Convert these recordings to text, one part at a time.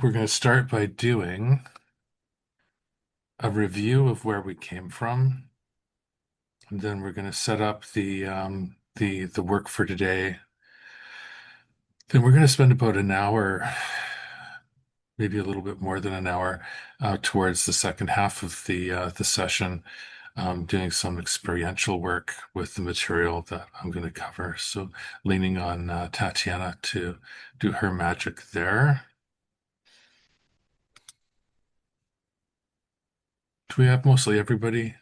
We're going to start by doing a review of where we came from, and then we're going to set up the work for today. Then we're going to spend about an hour, maybe a little bit more than an hour, towards the second half of the session, doing some experiential work with the material that I'm going to cover. So leaning on Tatiana to do her magic there. Do we have mostly everybody?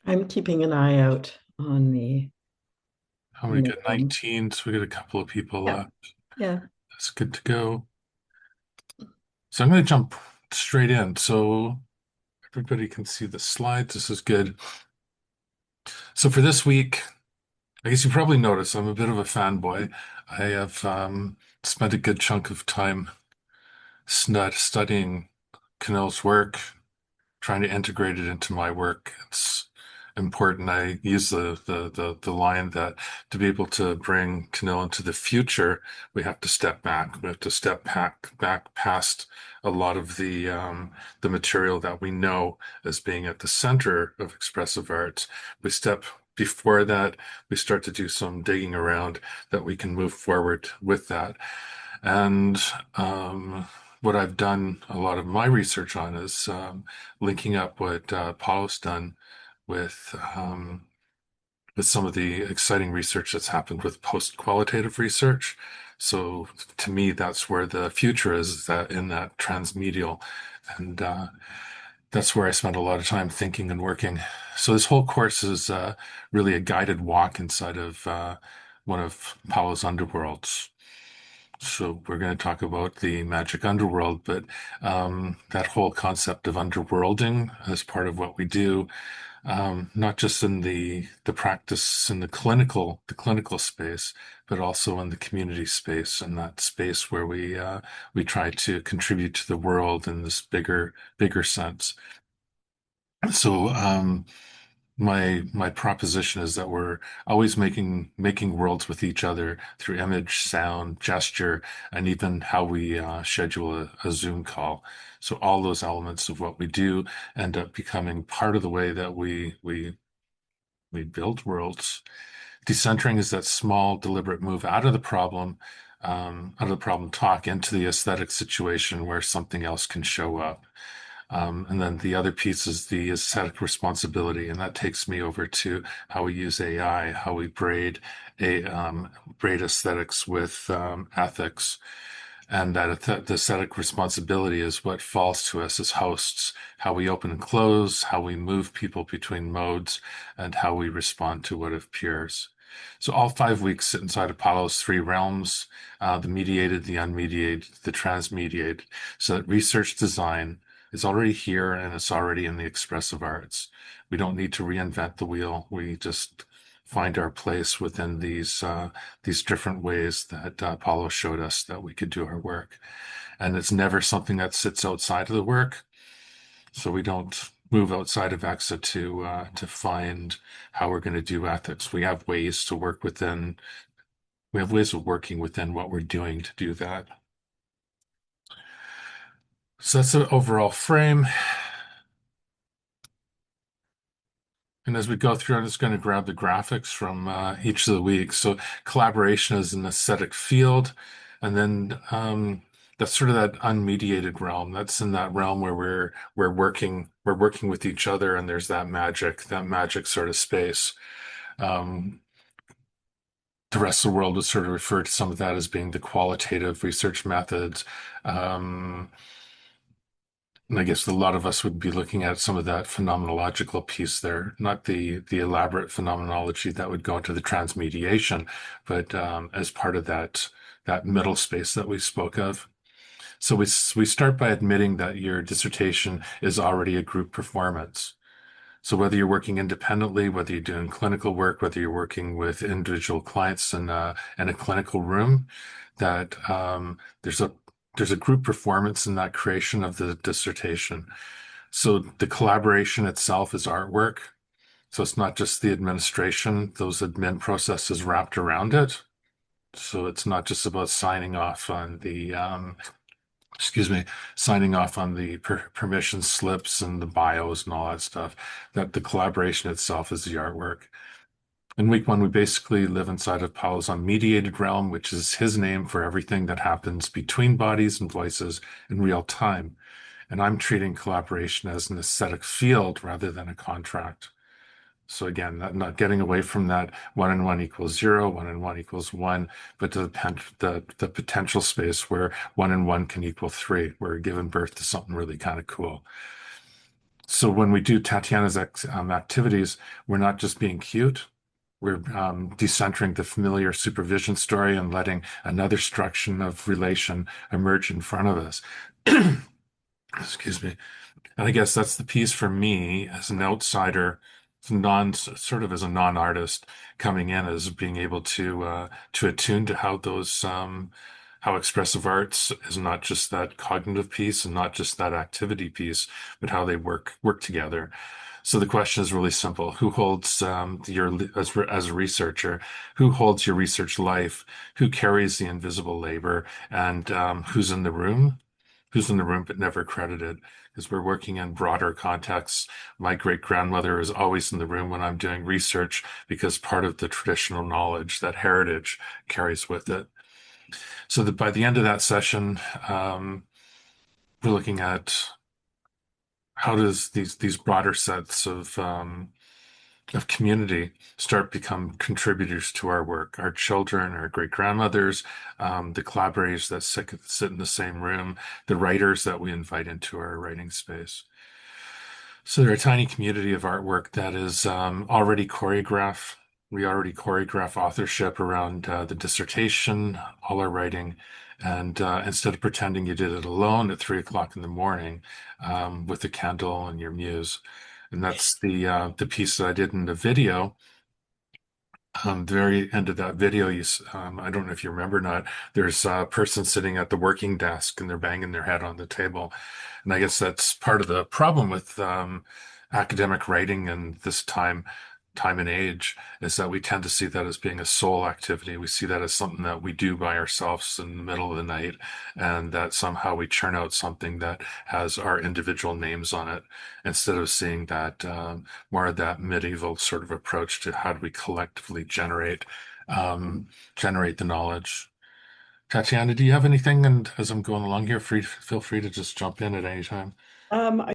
I'm keeping an eye out on the How many on the get room. 19? So we got a couple of people Yeah, left. yeah. That's good to go. So I'm going to jump straight in so everybody can see the slides. This is good. So for this week, I guess you probably noticed I'm a bit of a fanboy. I have spent a good chunk of time studying Cannell's work, trying to integrate it into my work. It's important. I use the line that to be able to bring Cannell into the future, we have to step back. We have to step back past a lot of the material that we know as being at the center of expressive arts. We step before that, we start to do some digging around that we can move forward with that. And what I've done a lot of my research on is linking up what Paulo's done with with some of the exciting research that's happened with post-qualitative research. So to me, that's where the future is that in that transmedial, and that's where I spend a lot of time thinking and working. So this whole course is really a guided walk inside of one of Paulo's underworlds. So we're going to talk about the magic underworld, but that whole concept of underworlding as part of what we do, not just in the practice in the clinical space, but also in the community space and that space where we try to contribute to the world in this bigger sense. So my proposition is that we're always making worlds with each other through image, sound, gesture, and even how we schedule a Zoom call. So all those elements of what we do end up becoming part of the way that we build worlds. Decentering is that small, deliberate move out of the problem talk into the aesthetic situation where something else can show up. And then the other piece is the aesthetic responsibility, and that takes me over to how we use AI, how we braid aesthetics with ethics, and that the aesthetic responsibility is what falls to us as hosts, how we open and close, how we move people between modes, and how we respond to what appears. So all 5 weeks sit inside Apollo's three realms, the mediated, the unmediated, the transmediated, so that research design is already here and it's already in the expressive arts. We don't need to reinvent the wheel. We just find our place within these different ways that Paulo showed us that we could do our work. And it's never something that sits outside of the work. So we don't move outside of EXA to find how we're going to do ethics. We have ways to work within. We have ways of working within what we're doing to do that. So that's the overall frame. And as we go through, I'm just going to grab the graphics from each of the weeks. So collaboration is an aesthetic field, and then that's sort of that unmediated realm. That's in that realm where we're working with each other, and there's that magic sort of space. Um, the rest of the world would sort of refer to some of that as being the qualitative research methods. Um, and I guess a lot of us would be looking at some of that phenomenological piece there, not the elaborate phenomenology that would go into the transmediation, but as part of that middle space that we spoke of. So we start by admitting that your dissertation is already a group performance. So whether you're working independently, whether you're doing clinical work, whether you're working with individual clients in a clinical room, that there's a group performance in that creation of the dissertation. So the collaboration itself is artwork. So it's not just the administration, those admin processes wrapped around it. So it's not just about signing off on excuse me, signing off on the permission slips and the bios and all that stuff. That the collaboration itself is the artwork. In week one, we basically live inside of Paul's unmediated realm, which is his name for everything that happens between bodies and voices in real time. And I'm treating collaboration as an aesthetic field rather than a contract. So again, not getting away from that one and one equals zero, one and one equals one, but to the potential space where one and one can equal three. We're giving birth to something really kind of cool. So when we do Tatiana's activities, we're not just being cute. We're decentering the familiar supervision story and letting another structure of relation emerge in front of us. Excuse me. And I guess that's the piece for me as an outsider, sort of as a non-artist coming in, as being able to attune to how those how expressive arts is not just that cognitive piece and not just that activity piece, but how they work together. So the question is really simple: who holds your as a researcher? Who holds your research life? Who carries the invisible labor? And who's in the room? Who's in the room but never credited? Because we're working in broader contexts. My great grandmother is always in the room when I'm doing research because part of the traditional knowledge, that heritage, carries with it. So that by the end of that session, we're looking at how does these broader sets of community start become contributors to our work, our children, our great grandmothers, the collaborators that sit in the same room, the writers that we invite into our writing space. So they're a tiny community of artwork that is already choreographed. We already choreograph authorship around the dissertation, all our writing. And instead of pretending you did it alone at 3 o'clock in the morning with a candle and your muse. And that's the piece that I did in the video. The very end of that video, I don't know if you remember or not, there's a person sitting at the working desk and they're banging their head on the table. And I guess that's part of the problem with academic writing and this time and age is that we tend to see that as being a soul activity. We see that as something that we do by ourselves in the middle of the night, and that somehow we churn out something that has our individual names on it, instead of seeing that more of that medieval sort of approach to how do we collectively generate the knowledge. Tatiana, do you have anything? And as I'm going along here, feel free to just jump in at any time. Um,